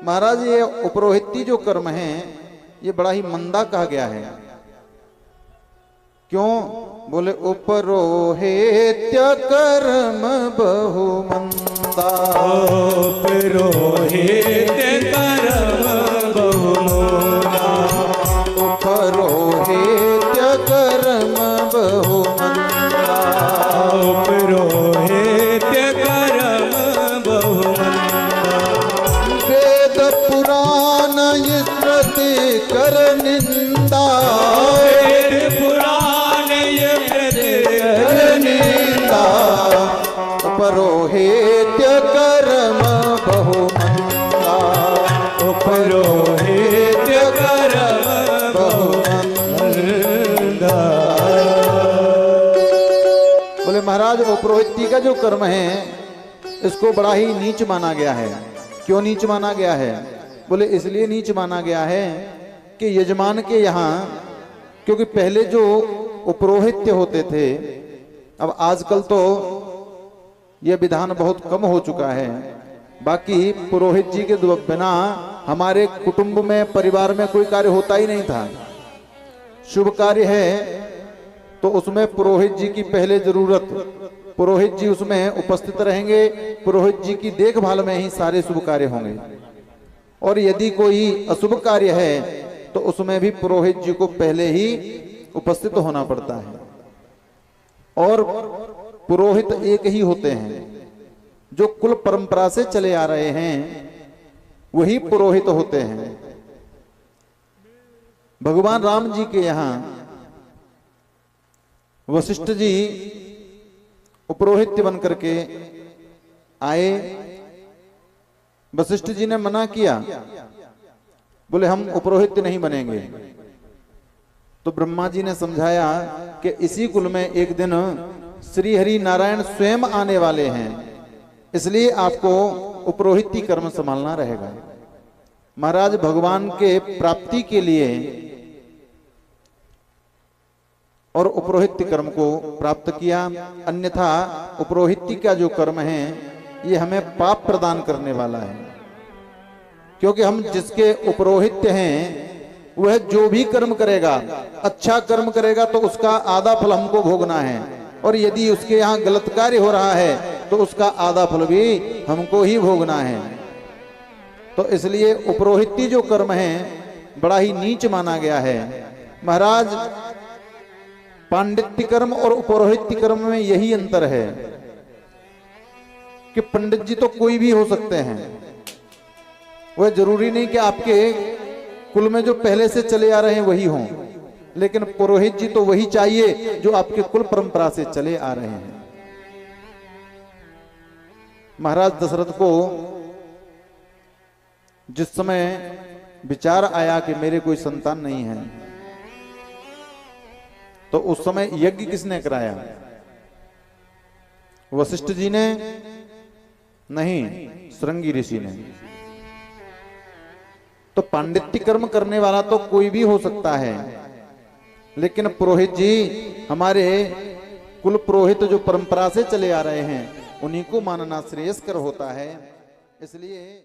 महाराज ये उपरोहिती जो कर्म है ये बड़ा ही मंदा कहा गया है। क्यों? बोले उपरोहित्य कर्म बहु मंदा। उपरोहित्य कर्म बहु मंदा। उपरोहित्य कर्म बहु मंदा। उपरोहित्य कर्म बहु मंदा। वेद पुराण स्मृति कर निंदा। वेद पुराण स्मृति कर निंदा। उपरोहित्य कर्म बहु मंदा। उपरोहित्य कर्म बहु मंदा। बोले महाराज उपरोहिती का जो कर्म है इसको बड़ा ही नीच माना गया है। क्यों नीच माना गया है? बोले इसलिए नीच माना गया है कि यजमान के यहाँ, क्योंकि पहले जो उपरोहित्य होते थे, अब आजकल तो यह विधान बहुत कम हो चुका है। बाकी पुरोहित जी के बिना हमारे कुटुंब में, परिवार में कोई कार्य होता ही नहीं था। शुभ कार्य है तो उसमें पुरोहित जी की पहले जरूरत, पुरोहित जी उसमें उपस्थित रहेंगे, पुरोहित जी की देखभाल में ही सारे शुभ कार्य होंगे। और यदि कोई अशुभ कार्य है तो उसमें भी पुरोहित जी को पहले ही उपस्थित होना पड़ता है। और पुरोहित एक ही होते हैं, जो कुल परंपरा से चले आ रहे हैं वही पुरोहित होते हैं। भगवान राम जी के यहां वशिष्ठ जी उपरोहित बन करके आए। वशिष्ठ जी ने मना किया, बोले हम उपरोहित नहीं बनेंगे। तो ब्रह्मा जी ने समझाया कि इसी कुल में एक दिन श्री हरि नारायण स्वयं आने वाले हैं, इसलिए आपको उपरोहिती कर्म संभालना रहेगा। महाराज भगवान के प्राप्ति के लिए और उपरोहित्य कर्म को प्राप्त किया, अन्यथा उपरोहित्य का जो कर्म है ये हमें पाप प्रदान करने वाला है। क्योंकि हम जिसके उपरोहित्य हैं वह जो भी कर्म करेगा, अच्छा कर्म करेगा तो उसका आधा फल हमको भोगना है, और यदि उसके यहाँ गलत कार्य हो रहा है तो उसका आधा फल भी हमको ही भोगना है। तो इसलिए उपरोहित्य जो कर्म है बड़ा ही नीच माना गया है। महाराज पांडित्य कर्म और उपरोहित्य कर्म में यही अंतर है कि पंडित जी तो कोई भी हो सकते हैं, वह जरूरी नहीं कि आपके कुल में जो पहले से चले आ रहे हैं वही हों, लेकिन पुरोहित जी तो वही चाहिए जो आपके कुल परंपरा से चले आ रहे हैं। महाराज दशरथ को जिस समय विचार आया कि मेरे कोई संतान नहीं है, तो उस समय यज्ञ किसने कराया? वशिष्ठ जी ने? नहीं, श्रृंगी ऋषि ने। तो पांडित्य कर्म करने वाला तो कोई भी हो सकता है, लेकिन पुरोहित जी हमारे कुल पुरोहित जो परंपरा से चले आ रहे हैं उन्हीं को मानना श्रेयस्कर होता है। इसलिए